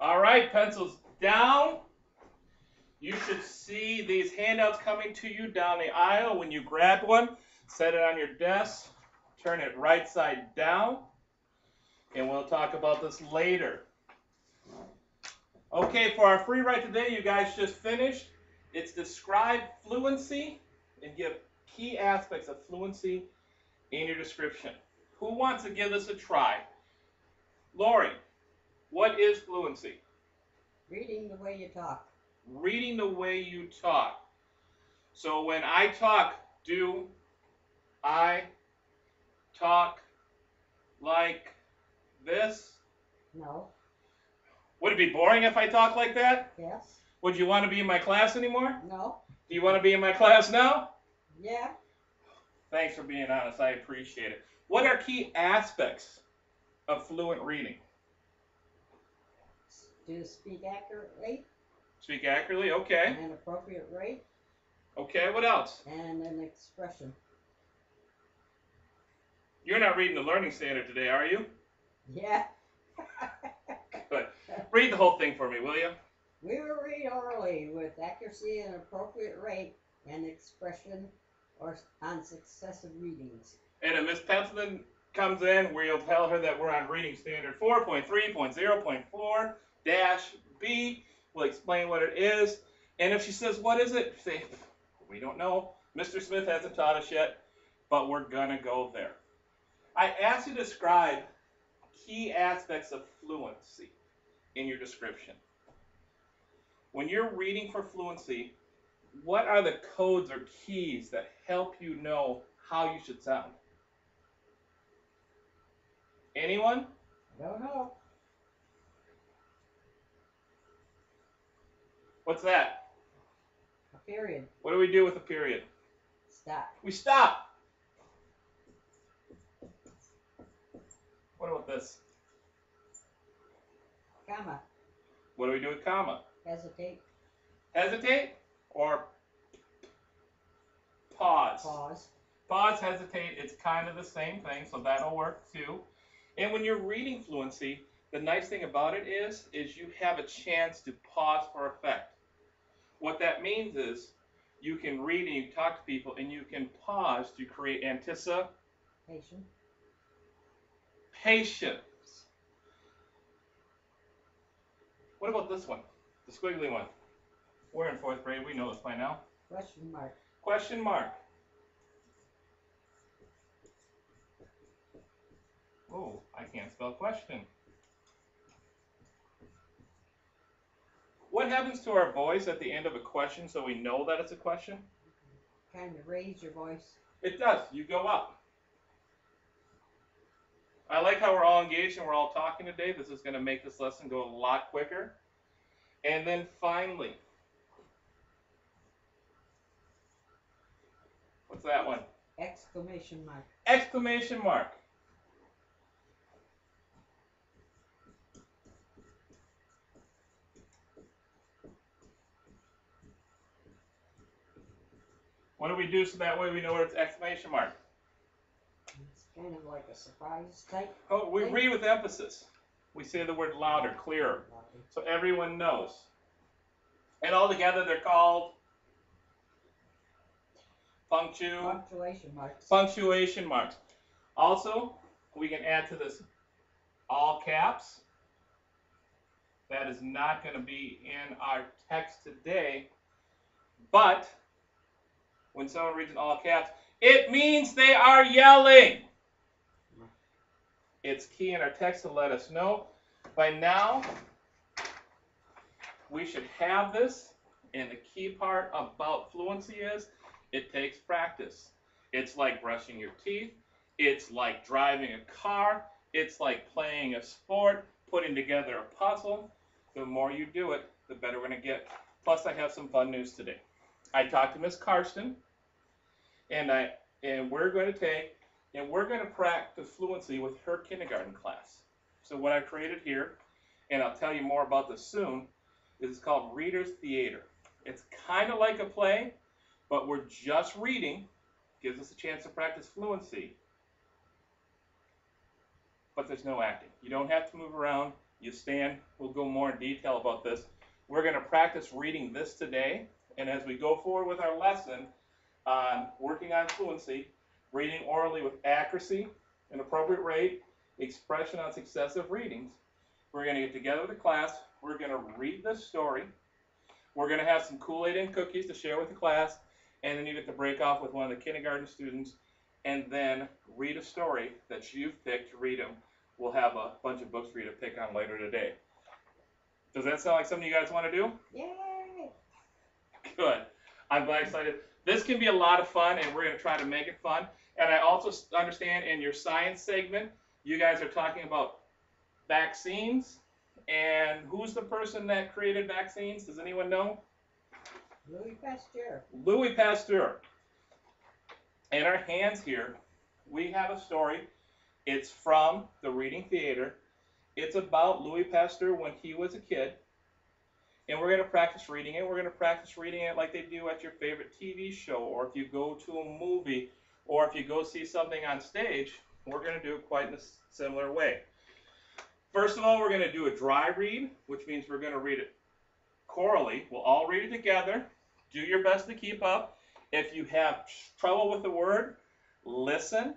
All right, pencils down. You should see these handouts coming to you down the aisle. When you grab one, set it on your desk, turn it right side down, and we'll talk about this later. Okay, for our free write today, you guys just finished. It's describe fluency and give key aspects of fluency in your description. Who wants to give this a try? Lori, what is fluency? Reading the way you talk. Reading the way you talk. So when I talk, do I talk like this? No. Would it be boring if I talk like that? Yes. Would you want to be in my class anymore? No. Do you want to be in my class now? Yeah. Thanks for being honest. I appreciate it. What are key aspects of fluent reading? To speak accurately. Speak accurately, okay. An appropriate rate. Okay, what else? And an expression. You're not reading the learning standard today, are you? Yeah. Good. Read the whole thing for me, will you? We will read orally with accuracy and appropriate rate and expression or on successive readings. And if Miss Pencilton comes in, we'll tell her that we're on reading standard 4.3.0.4-B. We'll explain what it is. And if she says, what is it? Say, we don't know. Mr. Smith hasn't taught us yet, but we're going to go there. I asked you to describe key aspects of fluency in your description. When you're reading for fluency, what are the codes or keys that help you know how you should sound? Anyone? I don't know. What's that? A period. What do we do with a period? Stop. We stop. What about this? Comma. What do we do with comma? Hesitate. Hesitate or pause? Pause. Pause, hesitate, it's kind of the same thing, so that'll work too. And when you're reading fluency, the nice thing about it is you have a chance to pause for effect. What that means is you can read and you talk to people and you can pause to create anticipation. Patience. What about this one? The squiggly one. We're in 4th grade. We know this by now. Question mark. Question mark. Oh, I can't spell question. What happens to our voice at the end of a question so we know that it's a question? Kind of raise your voice. It does. You go up. I like how we're all engaged and we're all talking today. This is going to make this lesson go a lot quicker. And then finally, what's that one? Exclamation mark. Exclamation mark. What do we do so that way we know where it's exclamation mark? It's kind of like a surprise type. Oh, we thing. read with emphasis. We say the word louder, clearer, so everyone knows. And all together they're called punctuation marks. Punctuation marks. Also, we can add to this all caps. That is not going to be in our text today, but when someone reads in all caps, it means they are yelling. It's key in our text to let us know. By now, we should have this, and the key part about fluency is it takes practice. It's like brushing your teeth. It's like driving a car. It's like playing a sport, putting together a puzzle. The more you do it, the better we're going to get. Plus, I have some fun news today. I talked to Miss Karsten, and we're going to practice fluency with her kindergarten class. So what I've created here, and I'll tell you more about this soon, is called Reader's Theater. It's kind of like a play, but we're just reading. Gives us a chance to practice fluency. But there's no acting. You don't have to move around. You stand. We'll go more in detail about this. We're going to practice reading this today. And as we go forward with our lesson on working on fluency, reading orally with accuracy, an appropriate rate, expression on successive readings, we're going to get together with the class. We're going to read this story. We're going to have some Kool-Aid and cookies to share with the class. And then you get to break off with one of the kindergarten students and then read a story that you've picked to read them. We'll have a bunch of books for you to pick on later today. Does that sound like something you guys want to do? Yay! Good. I'm glad excited. This can be a lot of fun, and we're going to try to make it fun. And I also understand in your science segment, you guys are talking about vaccines. And who's the person that created vaccines? Does anyone know? Louis Pasteur. Louis Pasteur. In our hands here, we have a story. It's from the Reading Theater. It's about Louis Pasteur when he was a kid. And we're going to practice reading it. We're going to practice reading it like they do at your favorite TV show, or if you go to a movie, or if you go see something on stage. We're going to do it quite in a similar way. First of all, we're going to do a dry read, which means we're going to read it chorally. We'll all read it together. Do your best to keep up. If you have trouble with the word, listen.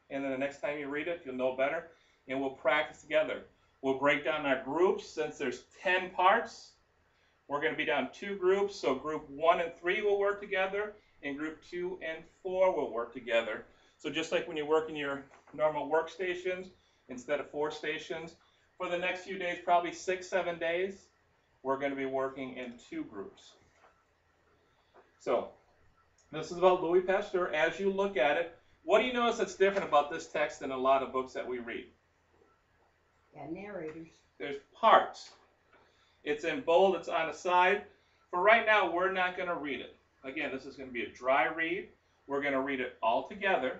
And then the next time you read it, you'll know better. And we'll practice together. We'll break down our groups. Since there's 10 parts, we're going to be down 2 groups. So group 1 and 3 will work together, and group 2 and 4 will work together. So just like when you work in your normal workstations, instead of 4 stations, for the next few days, probably 6-7 days, we're going to be working in 2 groups. So this is about Louis Pasteur. As you look at it, what do you notice that's different about this text than a lot of books that we read? Yeah, narrators. There's parts. It's in bold. It's on the side. For right now, we're not going to read it. Again, this is going to be a dry read. We're going to read it all together.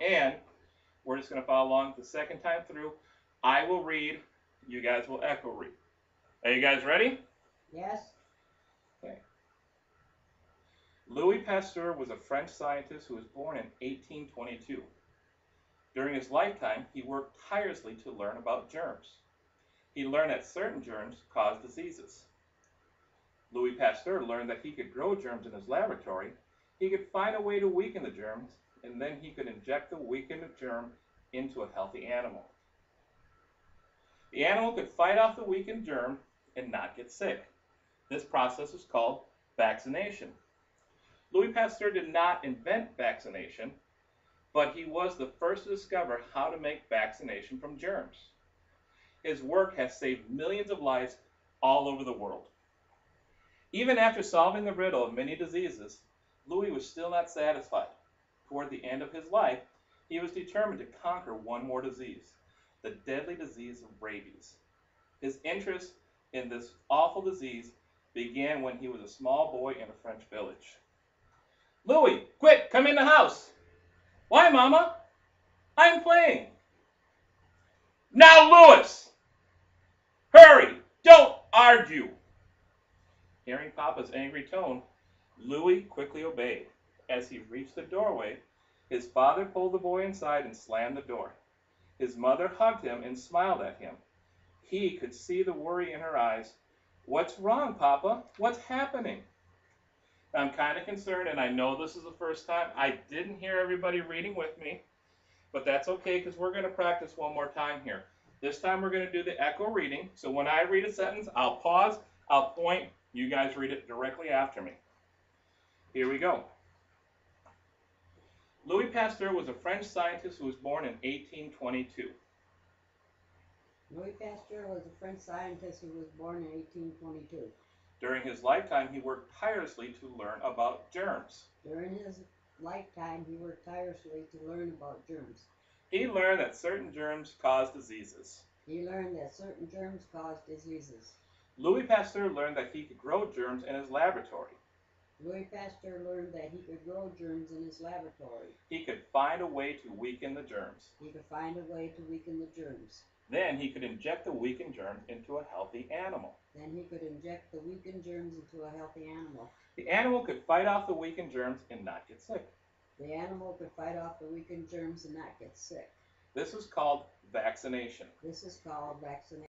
And we're just going to follow along the second time through. I will read. You guys will echo read. Are you guys ready? Yes. Okay. Louis Pasteur was a French scientist who was born in 1822. During his lifetime, he worked tirelessly to learn about germs. He learned that certain germs cause diseases. Louis Pasteur learned that he could grow germs in his laboratory, he could find a way to weaken the germs, and then he could inject the weakened germ into a healthy animal. The animal could fight off the weakened germ and not get sick. This process is called vaccination. Louis Pasteur did not invent vaccination, but he was the first to discover how to make vaccination from germs. His work has saved millions of lives all over the world. Even after solving the riddle of many diseases, Louis was still not satisfied. Toward the end of his life, he was determined to conquer one more disease, the deadly disease of rabies. His interest in this awful disease began when he was a small boy in a French village. Louis, quick, come in the house. Why, Mama? I'm playing. Now, Louis! Hurry! Don't argue! Hearing Papa's angry tone, Louis quickly obeyed. As he reached the doorway, his father pulled the boy inside and slammed the door. His mother hugged him and smiled at him. He could see the worry in her eyes. What's wrong, Papa? What's happening? I'm kind of concerned, and I know this is the first time. I didn't hear everybody reading with me, but that's okay because we're going to practice one more time here. This time we're going to do the echo reading. So when I read a sentence, I'll pause, I'll point, you guys read it directly after me. Here we go. Louis Pasteur was a French scientist who was born in 1822. Louis Pasteur was a French scientist who was born in 1822. During his lifetime, he worked tirelessly to learn about germs. During his lifetime, he worked tirelessly to learn about germs. He learned that certain germs cause diseases. He learned that certain germs cause diseases. Louis Pasteur learned that he could grow germs in his laboratory. Louis Pasteur learned that he could grow germs in his laboratory. He could find a way to weaken the germs. He could find a way to weaken the germs. Then he could inject the weakened germs into a healthy animal. Then he could inject the weakened germs into a healthy animal. The animal could fight off the weakened germs and not get sick. The animal could fight off the weakened germs and not get sick. This is called vaccination. This is called vaccination.